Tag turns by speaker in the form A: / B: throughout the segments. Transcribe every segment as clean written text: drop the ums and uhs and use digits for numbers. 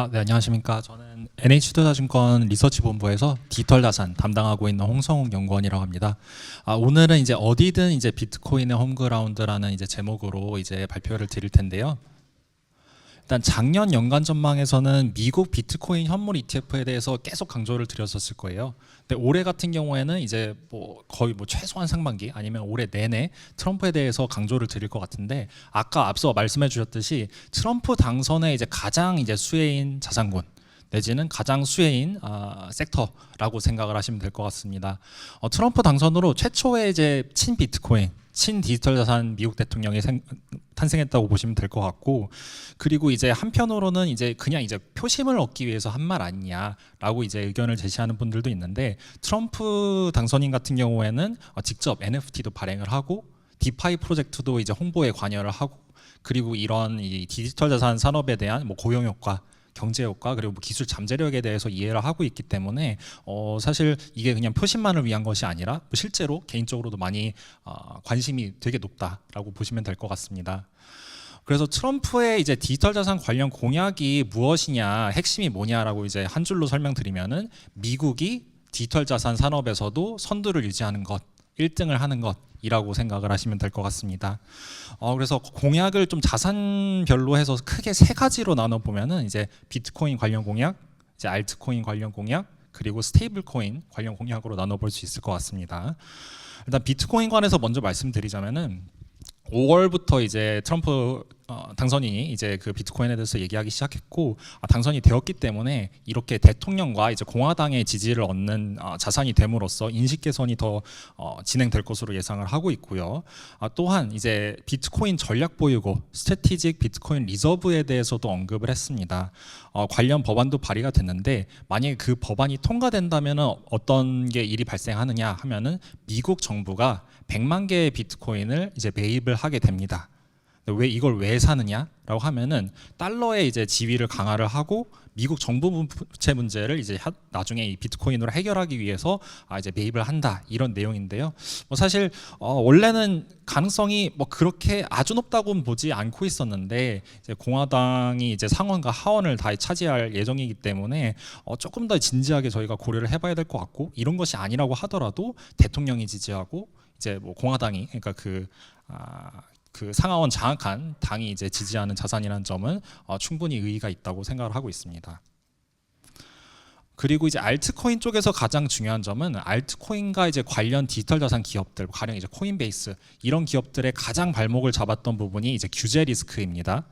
A: 네, 안녕하십니까. 저는 NH투자증권 리서치본부에서 디지털 자산 담당하고 있는 홍성욱 연구원이라고 합니다. 오늘은 이제 어디든 이제 비트코인의 홈그라운드라는 이제 제목으로 이제 발표를 드릴 텐데요. 일단 작년 연간 전망에서는 미국 비트코인 현물 ETF에 대해서 계속 강조를 드렸었을 거예요. 근데 올해 같은 경우에는 이제 거의 최소한 상반기 아니면 올해 내내 트럼프에 대해서 강조를 드릴 것 같은데, 아까 앞서 말씀해 주셨듯이 트럼프 당선의 이제 가장 이제 수혜인 자산군 내지는 가장 수혜인 섹터라고 생각을 하시면 될 것 같습니다. 트럼프 당선으로 최초의 이제 친 비트코인, 친 디지털 자산 미국 대통령이 탄생했다고 보시면 될 것 같고, 그리고 이제 한편으로는 이제 그냥 이제 표심을 얻기 위해서 한 말 아니냐라고 이제 의견을 제시하는 분들도 있는데, 트럼프 당선인 같은 경우에는 직접 NFT도 발행을 하고 디파이 프로젝트도 이제 홍보에 관여를 하고, 그리고 이런 이 디지털 자산 산업에 대한 고용 효과, 경제 효과, 그리고 기술 잠재력에 대해서 이해를 하고 있기 때문에 사실 이게 그냥 표심만을 위한 것이 아니라 실제로 개인적으로도 많이 관심이 되게 높다라고 보시면 될 것 같습니다. 그래서 트럼프의 이제 디지털 자산 관련 공약이 무엇이냐, 핵심이 뭐냐라고 이제 한 줄로 설명드리면은, 미국이 디지털 자산 산업에서도 선두를 유지하는 것, 1등을 하는 것이라고 생각을 하시면 될 것 같습니다. 그래서 공약을 좀 자산별로 해서 크게 세 가지로 나눠 보면은, 이제 비트코인 관련 공약, 이제 알트코인 관련 공약, 그리고 스테이블 코인 관련 공약으로 나눠 볼 수 있을 것 같습니다. 일단 비트코인 관해서 먼저 말씀드리자면은, 5월부터 이제 트럼프 당선인이 이제 그 비트코인에 대해서 얘기하기 시작했고, 당선이 되었기 때문에 이렇게 대통령과 이제 공화당의 지지를 얻는 자산이 됨으로써 인식 개선이 더 진행될 것으로 예상을 하고 있고요. 또한 이제 비트코인 전략 보유고 스트래티직 비트코인 리저브에 대해서도 언급을 했습니다. 관련 법안도 발의가 됐는데, 만약에 그 법안이 통과된다면 어떤 게 일이 발생하느냐 하면은, 미국 정부가 100만 개의 비트코인을 이제 매입을 하게 됩니다. 이걸 왜 사느냐라고 하면은, 달러의 이제 지위를 강화를 하고 미국 정부 부채 문제를 이제 나중에 이 비트코인으로 해결하기 위해서 이제 매입을 한다, 이런 내용인데요. 사실 원래는 가능성이 그렇게 아주 높다고는 보지 않고 있었는데, 이제 공화당이 이제 상원과 하원을 다 차지할 예정이기 때문에 조금 더 진지하게 저희가 고려를 해봐야 될 것 같고, 이런 것이 아니라고 하더라도 대통령이 지지하고 이제 공화당이, 그러니까 그 상하원 장악한 당이 이제 지지하는 자산이라는 점은 충분히 의의가 있다고 생각을 하고 있습니다. 그리고 이제 알트코인 쪽에서 가장 중요한 점은, 알트코인과 이제 관련 디지털 자산 기업들, 가령 이제 코인베이스, 이런 기업들의 가장 발목을 잡았던 부분이 이제 규제 리스크입니다.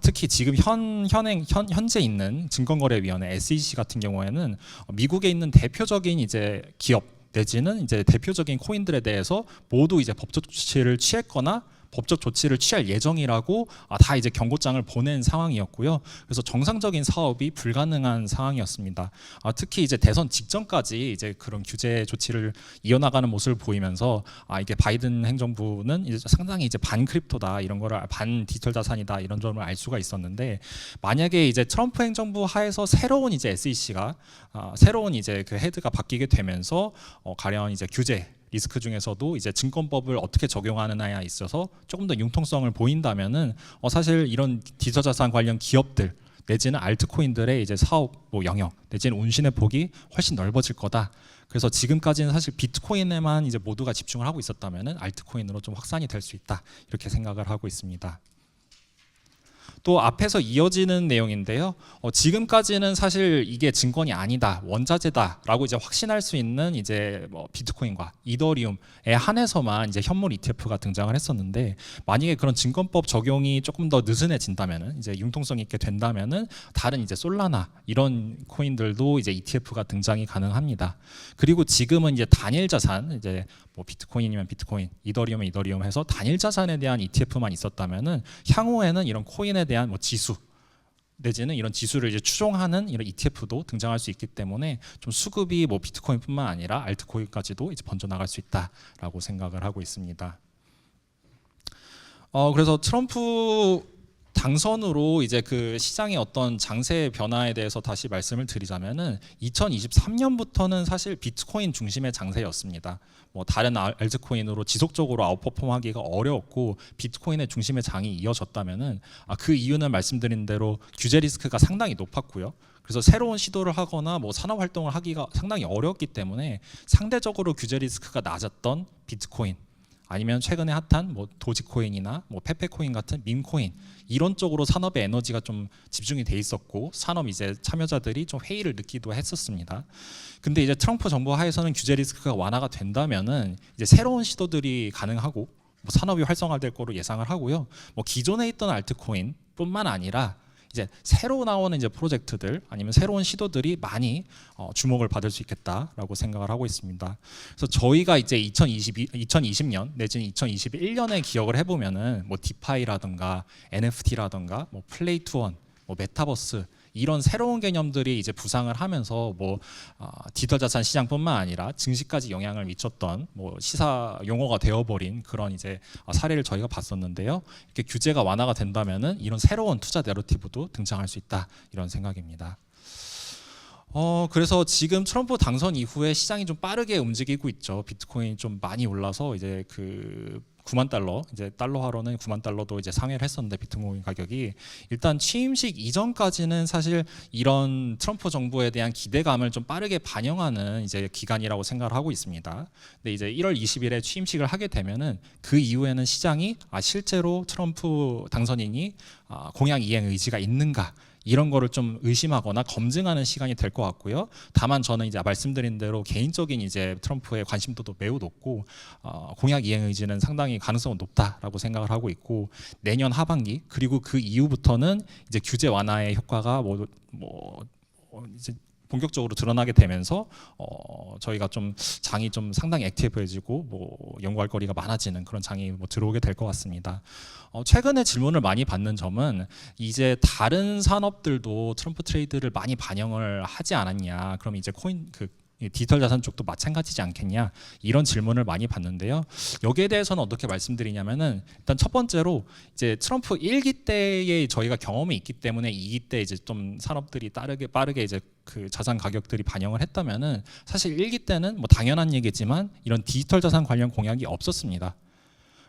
A: 특히 지금 현재 있는 증권거래위원회 SEC 같은 경우에는 미국에 있는 대표적인 이제 기업 내지는 이제 대표적인 코인들에 대해서 모두 이제 법적 조치를 취했거나 법적 조치를 취할 예정이라고 다 이제 경고장을 보낸 상황이었고요. 그래서 정상적인 사업이 불가능한 상황이었습니다. 특히 이제 대선 직전까지 이제 그런 규제 조치를 이어나가는 모습을 보이면서 이게 바이든 행정부는 이제 상당히 이제 반 크립토다, 이런 거를 반 디지털 자산이다, 이런 점을 알 수가 있었는데, 만약에 이제 트럼프 행정부 하에서 새로운 이제 SEC가 새로운 이제 그 헤드가 바뀌게 되면서 가령 이제 규제 리스크 중에서도 이제 증권법을 어떻게 적용하느냐에 있어서 조금 더 융통성을 보인다면은 사실 이런 디지털 자산 관련 기업들 내지는 알트코인들의 이제 사업 영역 내지는 운신의 폭이 훨씬 넓어질 거다. 그래서 지금까지는 사실 비트코인에만 이제 모두가 집중을 하고 있었다면은 알트코인으로 좀 확산이 될 수 있다, 이렇게 생각을 하고 있습니다. 또 앞에서 이어지는 내용인데요. 지금까지는 사실 이게 증권이 아니다, 원자재다라고 이제 확신할 수 있는 이제 비트코인과 이더리움에 한해서만 이제 현물 ETF가 등장을 했었는데, 만약에 그런 증권법 적용이 조금 더 느슨해진다면은, 이제 융통성 있게 된다면은 다른 이제 솔라나 이런 코인들도 이제 ETF가 등장이 가능합니다. 그리고 지금은 이제 단일 자산, 이제 비트코인이면 비트코인, 이더리움은 이더리움 해서 단일 자산에 대한 ETF만 있었다면은, 향후에는 이런 코인에 대한 지수 내지는 이런 지수를 이제 추종하는 이런 ETF도 등장할 수 있기 때문에, 좀 수급이 비트코인뿐만 아니라 알트코인까지도 이제 번져 나갈 수 있다라고 생각을 하고 있습니다. 그래서 트럼프 당선으로 이제 그 시장의 어떤 장세 변화에 대해서 다시 말씀을 드리자면은 2023년부터는 사실 비트코인 중심의 장세였습니다. 뭐 다른 알트코인으로 지속적으로 아웃퍼폼하기가 어려웠고 비트코인의 중심의 장이 이어졌다면은 그 이유는 말씀드린 대로 규제 리스크가 상당히 높았고요. 그래서 새로운 시도를 하거나 뭐 산업 활동을 하기가 상당히 어려웠기 때문에 상대적으로 규제 리스크가 낮았던 비트코인 아니면 최근에 핫한 뭐 도지코인이나 뭐 페페코인 같은 밈코인 이런 쪽으로 산업의 에너지가 좀 집중이 돼 있었고 산업 이제 참여자들이 좀 회의를 느끼기도 했었습니다. 근데 이제 트럼프 정부 하에서는 규제 리스크가 완화가 된다면은 이제 새로운 시도들이 가능하고 뭐 산업이 활성화될 거로 예상을 하고요. 뭐 기존에 있던 알트코인뿐만 아니라 이제 새로 나오는 이제 프로젝트들 아니면 새로운 시도들이 많이 주목을 받을 수 있겠다라고 생각을 하고 있습니다. 그래서 저희가 이제 2020년 내지는 2021년에 기억을 해보면은 뭐 디파이라든가 NFT라든가 뭐 플레이 투 원, 뭐 메타버스 이런 새로운 개념들이 이제 부상을 하면서 뭐 디지털 자산 시장뿐만 아니라 증시까지 영향을 미쳤던 뭐 시사 용어가 되어버린 그런 이제 사례를 저희가 봤었는데요. 이렇게 규제가 완화가 된다면은 이런 새로운 투자 내러티브도 등장할 수 있다 이런 생각입니다. 그래서 지금 트럼프 당선 이후에 시장이 좀 빠르게 움직이고 있죠. 비트코인이 좀 많이 올라서 이제 그 9만 달러, 이제 달러화로는 9만 달러도 이제 상회를 했었는데 비트코인 가격이 일단 취임식 이전까지는 사실 이런 트럼프 정부에 대한 기대감을 좀 빠르게 반영하는 이제 기간이라고 생각을 하고 있습니다. 근데 이제 1월 20일에 취임식을 하게 되면은 그 이후에는 시장이 실제로 트럼프 당선인이 공약 이행 의지가 있는가 이런 거를 좀 의심하거나 검증하는 시간이 될 것 같고요. 다만 저는 이제 말씀드린 대로 개인적인 이제 트럼프의 관심도도 매우 높고 공약 이행 의지는 상당히 가능성은 높다라고 생각을 하고 있고 내년 하반기 그리고 그 이후부터는 이제 규제 완화의 효과가 이제 본격적으로 드러나게 되면서 저희가 좀 장이 좀 상당히 액티브해지고 뭐 연구할 거리가 많아지는 그런 장이 뭐 들어오게 될 것 같습니다. 최근에 질문을 많이 받는 점은 이제 다른 산업들도 트럼프 트레이드를 많이 반영을 하지 않았냐? 그럼 이제 코인 디지털 자산 쪽도 마찬가지지 않겠냐 이런 질문을 많이 받는데요. 여기에 대해서는 어떻게 말씀드리냐면은 일단 첫 번째로 이제 트럼프 1기 때에 저희가 경험이 있기 때문에 2기 때 이제 좀 산업들이 빠르게 이제 그 자산 가격들이 반영을 했다면은 사실 1기 때는 뭐 당연한 얘기지만 이런 디지털 자산 관련 공약이 없었습니다.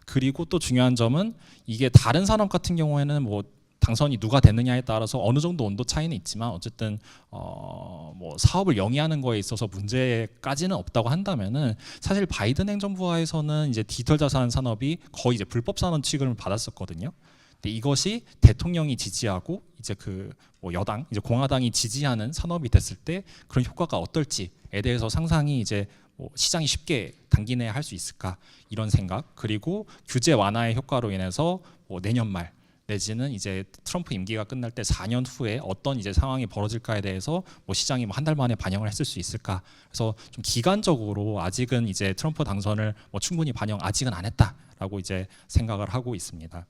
A: 그리고 또 중요한 점은 이게 다른 산업 같은 경우에는 뭐 당선이 누가 됐느냐에 따라서 어느 정도 온도 차이는 있지만 어쨌든 뭐 사업을 영위하는 거에 있어서 문제까지는 없다고 한다면은 사실 바이든 행정부 하에서는 이제 디지털 자산 산업이 거의 이제 불법 산업 취급을 받았었거든요. 근데 이것이 대통령이 지지하고 이제 그 뭐 여당 이제 공화당이 지지하는 산업이 됐을 때 그런 효과가 어떨지에 대해서 상상이 이제 뭐 시장이 쉽게 단기 내에 할 수 있을까 이런 생각 그리고 규제 완화의 효과로 인해서 뭐 내년 말 내지는 이제 트럼프 임기가 끝날 때 4년 후에 어떤 이제 상황이 벌어질까에 대해서 뭐 시장이 뭐 한 달 만에 반영을 했을 수 있을까. 그래서 좀 기간적으로 아직은 이제 트럼프 당선을 뭐 충분히 반영 아직은 안 했다라고 이제 생각을 하고 있습니다.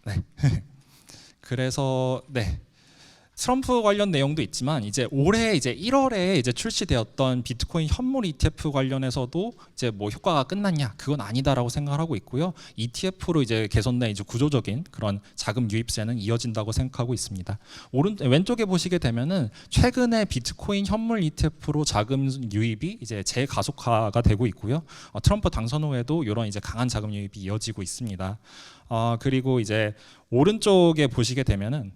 A: 네. 그래서 네. 트럼프 관련 내용도 있지만 이제 올해 이제 1월에 이제 출시되었던 비트코인 현물 ETF 관련해서도 이제 뭐 효과가 끝났냐 그건 아니다라고 생각을 하고 있고요. ETF로 이제 개선된 이제 구조적인 그런 자금 유입세는 이어진다고 생각하고 있습니다. 왼쪽에 보시게 되면은 최근에 비트코인 현물 ETF로 자금 유입이 이제 재가속화가 되고 있고요. 트럼프 당선 후에도 이런 이제 강한 자금 유입이 이어지고 있습니다. 그리고 이제 오른쪽에 보시게 되면은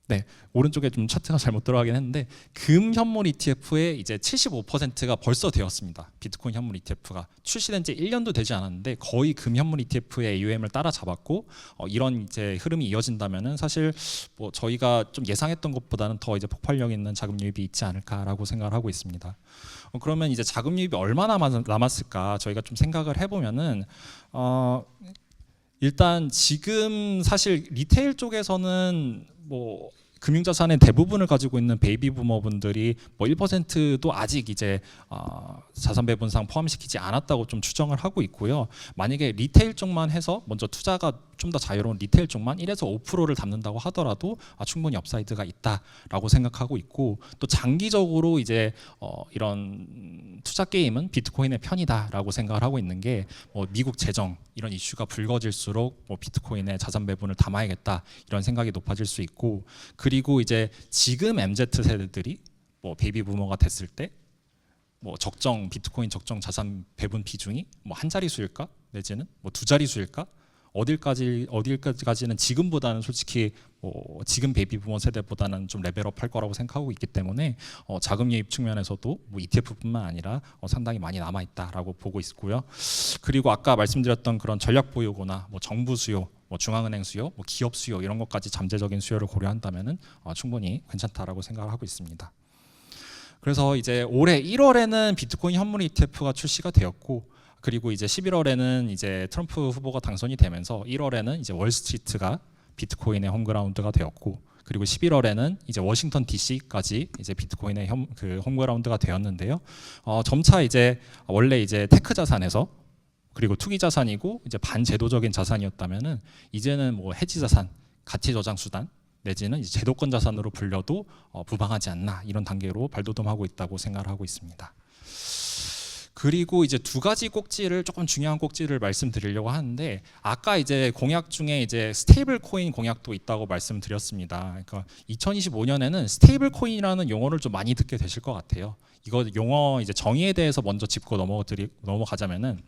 A: 네, 오른쪽에 좀 차트가 잘못 들어가긴 했는데 금 현물 ETF의 이제 75%가 벌써 되었습니다. 비트코인 현물 ETF가 출시된 지 1년도 되지 않았는데 거의 금 현물 ETF의 AUM을 따라잡았고 이런 이제 흐름이 이어진다면은 사실 뭐 저희가 좀 예상했던 것보다는 더 이제 폭발력 있는 자금 유입이 있지 않을까라고 생각을 하고 있습니다. 그러면 이제 자금 유입이 얼마나 남았을까 저희가 좀 생각을 해보면은 일단 지금 사실 리테일 쪽에서는 뭐 금융자산의 대부분을 가지고 있는 베이비 부머분들이 뭐 1%도 아직 이제 자산 배분상 포함시키지 않았다고 좀 추정을 하고 있고요. 만약에 리테일 쪽만 해서 먼저 투자가 좀 더 자유로운 리테일 쪽만 1에서 5%를 담는다고 하더라도 충분히 업사이드가 있다라고 생각하고 있고, 또 장기적으로 이제 이런 투자 게임은 비트코인의 편이다라고 생각을 하고 있는 게, 뭐 미국 재정 이런 이슈가 불거질수록 뭐 비트코인의 자산 배분을 담아야겠다 이런 생각이 높아질 수 있고, 그리고 이제 지금 MZ 세대들이 뭐 베이비 부머가 됐을 때 뭐 적정 비트코인 적정 자산 배분 비중이 뭐 한 자릿수일까 내지는 뭐 두 자릿수일까, 어딜까지는 지금보다는 솔직히 지금 베이비 부머 세대보다는 좀 레벨업 할 거라고 생각하고 있기 때문에 자금 유입 측면에서도 뭐 ETF뿐만 아니라 상당히 많이 남아 있다라고 보고 있고요. 그리고 아까 말씀드렸던 그런 전략 보유고나 뭐 정부 수요, 뭐 중앙은행 수요, 뭐 기업 수요 이런 것까지 잠재적인 수요를 고려한다면은 충분히 괜찮다라고 생각을 하고 있습니다. 그래서 이제 올해 1월에는 비트코인 현물 ETF가 출시가 되었고, 그리고 이제 11월에는 이제 트럼프 후보가 당선이 되면서 1월에는 이제 월스트리트가 비트코인의 홈그라운드가 되었고, 그리고 11월에는 이제 워싱턴 DC까지 이제 비트코인의 홈그라운드가 되었는데요. 점차 이제 원래 이제 테크 자산에서, 그리고 투기 자산이고 이제 반제도적인 자산이었다면은 이제는 뭐 해지 자산, 가치 저장 수단 내지는 이제 제도권 자산으로 불려도 부당하지 않나 이런 단계로 발돋움하고 있다고 생각을 하고 있습니다. 그리고 이제 두 가지 꼭지를, 조금 중요한 꼭지를 말씀드리려고 하는데, 아까 이제 공약 중에 이제 스테이블 코인 공약도 있다고 말씀드렸습니다. 그러니까 2025년에는 스테이블 코인이라는 용어를 좀 많이 듣게 되실 것 같아요. 이거 용어 이제 정의에 대해서 먼저 짚고 넘어가자면은,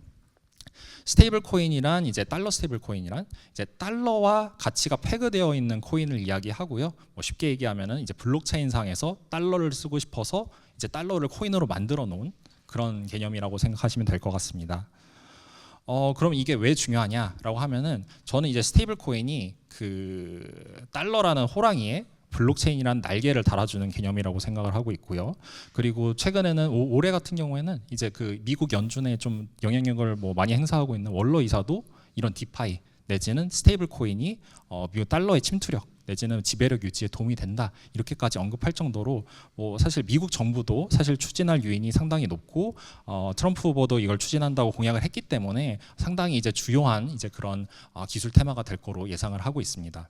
A: 스테이블 코인이란 이제 달러 스테이블 코인이란 이제 달러와 가치가 패그되어 있는 코인을 이야기하고요. 뭐 쉽게 얘기하면은 이제 블록체인 상에서 달러를 쓰고 싶어서 이제 달러를 코인으로 만들어 놓은 그런 개념이라고 생각하시면 될 것 같습니다. 그럼 이게 왜 중요하냐라고 하면은, 저는 이제 스테이블 코인이 그 달러라는 호랑이에 블록체인이라는 날개를 달아주는 개념이라고 생각을 하고 있고요. 그리고 최근에는 올해 같은 경우에는 이제 그 미국 연준에 좀 영향력을 뭐 많이 행사하고 있는 월러 이사도 이런 디파이 내지는 스테이블 코인이 미국 달러의 침투력 내지는 지배력 유지에 도움이 된다 이렇게까지 언급할 정도로, 뭐 사실 미국 정부도 사실 추진할 요인이 상당히 높고 트럼프 후보도 이걸 추진한다고 공약을 했기 때문에 상당히 이제 주요한 이제 그런 기술 테마가 될 거로 예상을 하고 있습니다.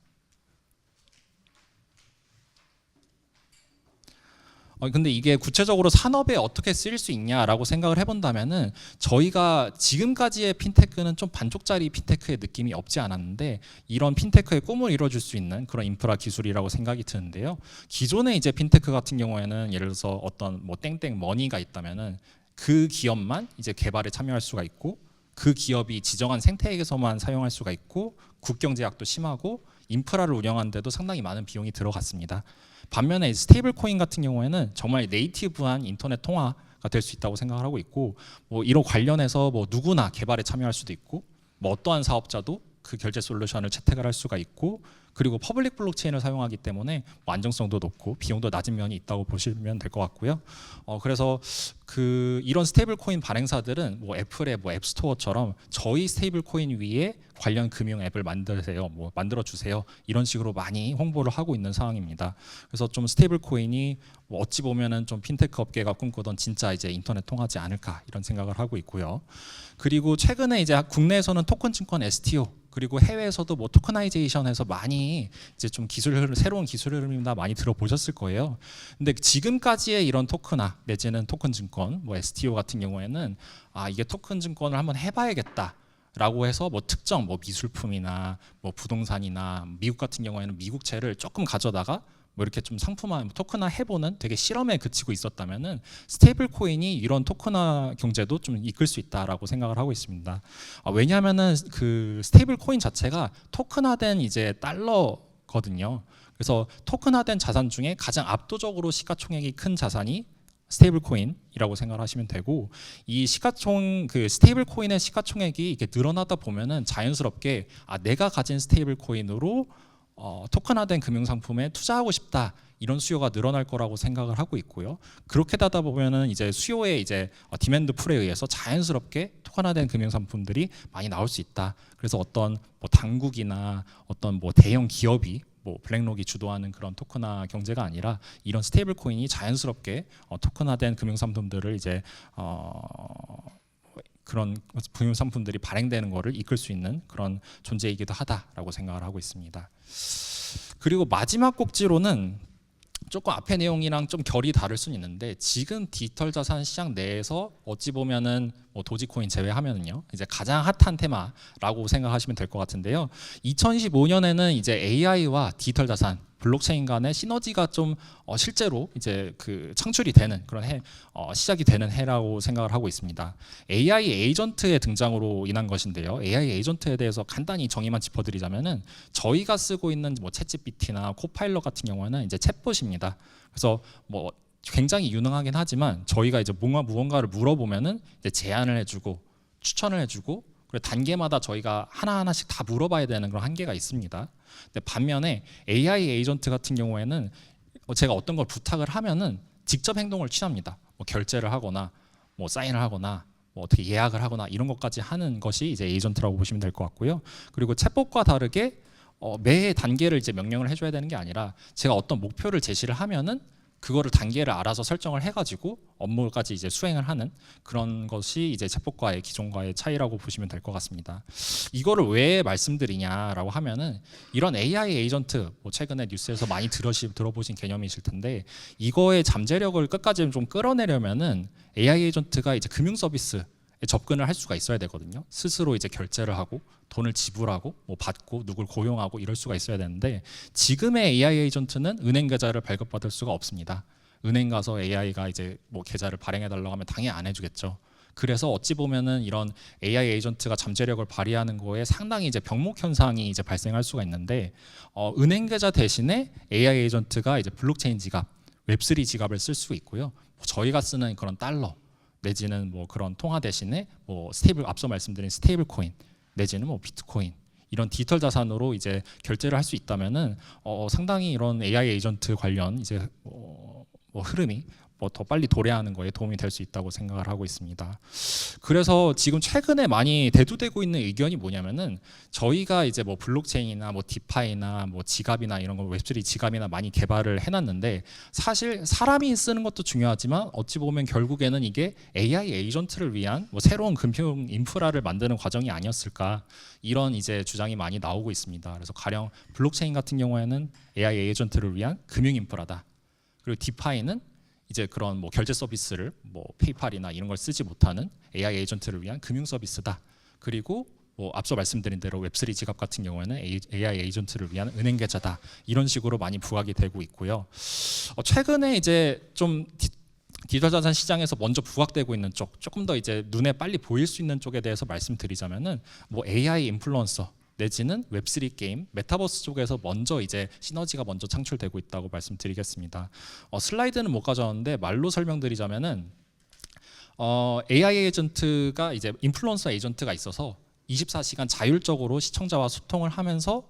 A: 근데 이게 구체적으로 산업에 어떻게 쓰일 수 있냐라고 생각을 해본다면은, 저희가 지금까지의 핀테크는 좀 반쪽짜리 핀테크의 느낌이 없지 않았는데, 이런 핀테크의 꿈을 이뤄줄 수 있는 그런 인프라 기술이라고 생각이 드는데요. 기존의 이제 핀테크 같은 경우에는 예를 들어서 어떤 뭐 땡땡 머니가 있다면은 그 기업만 이제 개발에 참여할 수가 있고, 그 기업이 지정한 생태계에서만 사용할 수가 있고, 국경 제약도 심하고 인프라를 운영하는데도 상당히 많은 비용이 들어갔습니다. 반면에 스테이블 코인 같은 경우에는 정말 네이티브한 인터넷 통화가 될 수 있다고 생각을 하고 있고, 뭐 이런 관련해서 뭐 누구나 개발에 참여할 수도 있고, 뭐 어떠한 사업자도 그 결제 솔루션을 채택을 할 수가 있고, 그리고 퍼블릭 블록체인을 사용하기 때문에 뭐 안정성도 높고 비용도 낮은 면이 있다고 보시면 될 것 같고요. 그래서 이런 스테이블 코인 발행사들은 뭐 애플의 뭐 앱스토어처럼 저희 스테이블 코인 위에 관련 금융 앱을 만드세요, 뭐 만들어 주세요 이런 식으로 많이 홍보를 하고 있는 상황입니다. 그래서 좀 스테이블 코인이 뭐 어찌 보면은 좀 핀테크 업계가 꿈꾸던 진짜 이제 인터넷 통하지 않을까 이런 생각을 하고 있고요. 그리고 최근에 이제 국내에서는 토큰 증권 STO, 그리고 해외에서도 뭐 토커나이제이션에서 많이 이제 좀 새로운 기술 흐름이나 많이 들어보셨을 거예요. 근데 지금까지의 이런 토크나 내지는 토큰 증권, 뭐 STO 같은 경우에는 이게 토큰 증권을 한번 해봐야겠다. 라고 해서 뭐 특정 뭐 미술품이나 뭐 부동산이나 미국 같은 경우에는 미국채를 조금 가져다가 뭐 이렇게 좀 상품화 토큰화 해보는 되게 실험에 그치고 있었다면은, 스테이블 코인이 이런 토큰화 경제도 좀 이끌 수 있다라고 생각을 하고 있습니다. 왜냐하면은 그 스테이블 코인 자체가 토큰화된 이제 달러거든요. 그래서 토큰화된 자산 중에 가장 압도적으로 시가총액이 큰 자산이 스테이블 코인이라고 생각을 하시면 되고, 이 그 스테이블 코인의 시가총액이 이렇게 늘어나다 보면은 자연스럽게 내가 가진 스테이블 코인으로 토큰화된 금융상품에 투자하고 싶다 이런 수요가 늘어날 거라고 생각을 하고 있고요. 그렇게 되다 보면은 이제 수요의 이제 디맨드 풀에 의해서 자연스럽게 토큰화된 금융상품들이 많이 나올 수 있다. 그래서 어떤 뭐 당국이나 어떤 뭐 대형 기업이 뭐 블랙록이 주도하는 그런 토큰화 경제가 아니라 이런 스테이블 코인이 자연스럽게 토큰화된 금융상품들을 이제 그런 금융상품들이 발행되는 것을 이끌 수 있는 그런 존재이기도 하다라고 생각을 하고 있습니다. 그리고 마지막 꼭지로는 조금 앞의 내용이랑 좀 결이 다를 수는 있는데 지금 디지털 자산 시장 내에서 어찌 보면은 뭐 도지코인 제외하면은요 이제 가장 핫한 테마라고 생각하시면 될 것 같은데요. 2025년에는 이제 AI와 디지털 자산 블록체인 간의 시너지가 좀 실제로 이제 그 창출이 되는 그런 시작이 되는 해라고 생각을 하고 있습니다. AI 에이전트의 등장으로 인한 것인데요. AI 에이전트에 대해서 간단히 정의만 짚어드리자면은 저희가 쓰고 있는 뭐 챗GPT나 코파일럿 같은 경우는 이제 챗봇입니다. 그래서 뭐 굉장히 유능하긴 하지만 저희가 이제 무언가를 물어보면은 이제 제안을 해주고 추천을 해주고 그리고 단계마다 저희가 하나하나씩 다 물어봐야 되는 그런 한계가 있습니다. 근데 반면에 AI 에이전트 같은 경우에는 제가 어떤 걸 부탁을 하면은 직접 행동을 취합니다. 뭐 결제를 하거나 뭐 사인을 하거나 뭐 어떻게 예약을 하거나 이런 것까지 하는 것이 이제 에이전트라고 보시면 될 것 같고요. 그리고 챗봇과 다르게 매 단계를 이제 명령을 해줘야 되는 게 아니라 제가 어떤 목표를 제시를 하면은 그거를 단계를 알아서 설정을 해가지고 업무까지 이제 수행을 하는 그런 것이 이제 챗봇과의 기존과의 차이라고 보시면 될 것 같습니다. 이거를 왜 말씀드리냐라고 하면은 이런 AI 에이전트 뭐 최근에 뉴스에서 많이 들어보신 개념이실 텐데 이거의 잠재력을 끝까지 좀 끌어내려면은 AI 에이전트가 이제 금융 서비스 접근을 할 수가 있어야 되거든요. 스스로 이제 결제를 하고 돈을 지불하고 뭐 받고 누굴 고용하고 이럴 수가 있어야 되는데 지금의 AI 에이전트는 은행 계좌를 발급받을 수가 없습니다. 은행 가서 AI가 이제 뭐 계좌를 발행해 달라고 하면 당연히 안 해주겠죠. 그래서 어찌 보면은 이런 AI 에이전트가 잠재력을 발휘하는 거에 상당히 이제 병목 현상이 이제 발생할 수가 있는데 은행 계좌 대신에 AI 에이전트가 이제 블록체인 지갑, 웹3 지갑을 쓸 수 있고요. 저희가 쓰는 그런 달러 내지는 뭐 그런 통화 대신에 뭐 앞서 말씀드린 스테이블 코인 내지는 뭐 비트코인 이런 디지털 자산으로 이제 결제를 할 수 있다면은 상당히 이런 AI 에이전트 관련 이제 뭐 흐름이 뭐 더 빨리 도래하는 거에 도움이 될 수 있다고 생각을 하고 있습니다. 그래서 지금 최근에 많이 대두되고 있는 의견이 뭐냐면은 저희가 이제 뭐 블록체인이나 뭐 디파이나 뭐 지갑이나 이런 거 웹3 지갑이나 많이 개발을 해놨는데 사실 사람이 쓰는 것도 중요하지만 어찌 보면 결국에는 이게 AI 에이전트를 위한 뭐 새로운 금융 인프라를 만드는 과정이 아니었을까 이런 이제 주장이 많이 나오고 있습니다. 그래서 가령 블록체인 같은 경우에는 AI 에이전트를 위한 금융 인프라다. 그리고 디파이는 이제 그런 뭐 결제 서비스를 뭐 페이팔이나 이런 걸 쓰지 못하는 AI 에이전트를 위한 금융 서비스다. 그리고 뭐 앞서 말씀드린 대로 웹3 지갑 같은 경우에는 AI 에이전트를 위한 은행 계좌다. 이런 식으로 많이 부각이 되고 있고요. 최근에 이제 좀 디지털 자산 시장에서 먼저 부각되고 있는 쪽, 조금 더 이제 눈에 빨리 보일 수 있는 쪽에 대해서 말씀드리자면은 뭐 AI 인플루언서 내지는 웹3 게임, 메타버스 쪽에서 먼저 이제 시너지가 먼저 창출되고 있다고 말씀드리겠습니다. 슬라이드는 못 가져왔는데 말로 설명드리자면은 AI 에이전트가 이제 인플루언서 에이전트가 있어서 24시간 자율적으로 시청자와 소통을 하면서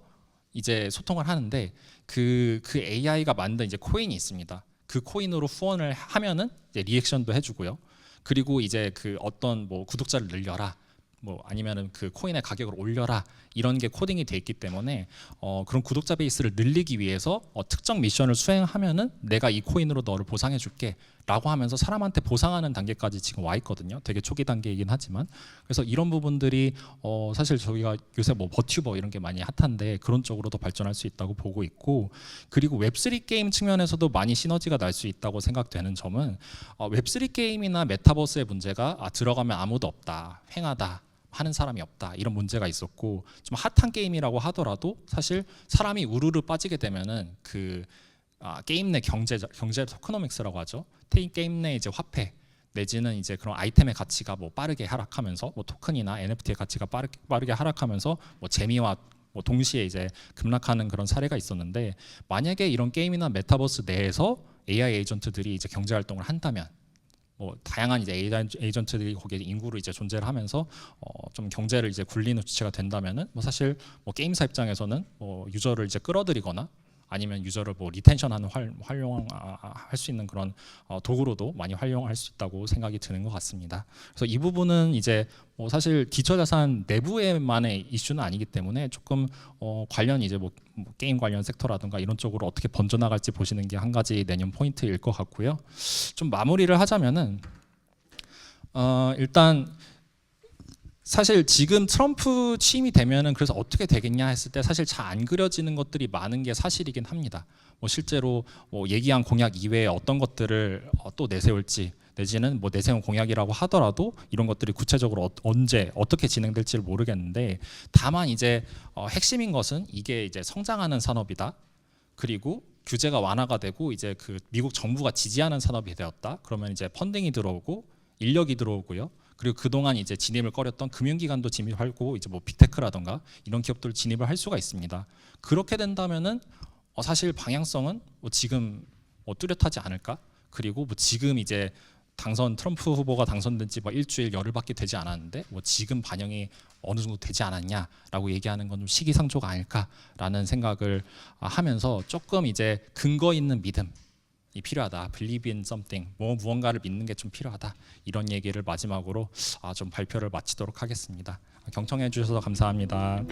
A: 이제 소통을 하는데 그 AI가 만든 이제 코인이 있습니다. 그 코인으로 후원을 하면은 이제 리액션도 해주고요. 그리고 이제 그 어떤 뭐 구독자를 늘려라. 뭐 아니면은 그 코인의 가격을 올려라 이런 게 코딩이 돼 있기 때문에 그런 구독자 베이스를 늘리기 위해서 특정 미션을 수행하면은 내가 이 코인으로 너를 보상해 줄게 라고 하면서 사람한테 보상하는 단계까지 지금 와 있거든요. 되게 초기 단계이긴 하지만 그래서 이런 부분들이 사실 저희가 요새 뭐 버튜버 이런 게 많이 핫한데 그런 쪽으로 더 발전할 수 있다고 보고 있고 그리고 웹3 게임 측면에서도 많이 시너지가 날 수 있다고 생각되는 점은 웹3 게임이나 메타버스의 문제가 들어가면 아무도 없다, 횡하다 하는 사람이 없다 이런 문제가 있었고 좀 핫한 게임이라고 하더라도 사실 사람이 우르르 빠지게 되면은 그 게임 내 경제 토크노믹스라고 하죠. 게임 내 이제 화폐 내지는 이제 그런 아이템의 가치가 뭐 빠르게 하락하면서 뭐 토큰이나 NFT의 가치가 빠르게 하락하면서 뭐 재미와 뭐 동시에 이제 급락하는 그런 사례가 있었는데 만약에 이런 게임이나 메타버스 내에서 AI 에이전트들이 이제 경제 활동을 한다면 뭐 다양한 이제 에이전트들이 거기에 인구로 이제 존재를 하면서 좀 경제를 이제 굴리는 주체가 된다면은 뭐 사실 뭐 게임사 입장에서는 뭐 유저를 이제 끌어들이거나 아니면 유저를 뭐 리텐션하는 활용할 수 있는 그런 도구로도 많이 활용할 수 있다고 생각이 드는 것 같습니다. 그래서 이 부분은 이제 뭐 사실 디지털 자산 내부에만의 이슈는 아니기 때문에 조금 관련 이제 뭐 게임 관련 섹터라든가 이런 쪽으로 어떻게 번져나갈지 보시는 게 한 가지 내년 포인트일 것 같고요. 좀 마무리를 하자면은 일단 사실 지금 트럼프 취임이 되면은 그래서 어떻게 되겠냐 했을 때 사실 잘 안 그려지는 것들이 많은 게 사실이긴 합니다. 뭐 실제로 뭐 얘기한 공약 이외에 어떤 것들을 또 내세울지 내지는 뭐 내세운 공약이라고 하더라도 이런 것들이 구체적으로 언제 어떻게 진행될지를 모르겠는데 다만 이제 핵심인 것은 이게 이제 성장하는 산업이다. 그리고 규제가 완화가 되고 이제 그 미국 정부가 지지하는 산업이 되었다. 그러면 이제 펀딩이 들어오고 인력이 들어오고요. 그리고 그동안 이제 진입을 꺼렸던 금융기관도 진입하고 이제 뭐 빅테크라던가 이런 기업들 진입을 할 수가 있습니다. 그렇게 된다면은 사실 방향성은 뭐 지금 뚜렷하지 않을까? 그리고 뭐 지금 이제 트럼프 후보가 당선된 지 뭐 일주일 열흘밖에 되지 않았는데 뭐 지금 반영이 어느 정도 되지 않았냐라고 얘기하는 건 좀 시기상조가 아닐까라는 생각을 하면서 조금 이제 근거 있는 믿음 이 필요하다. Believe in something. 무언가를 믿는 게 좀 필요하다. 이런 얘기를 마지막으로 좀 발표를 마치도록 하겠습니다. 경청해 주셔서 감사합니다.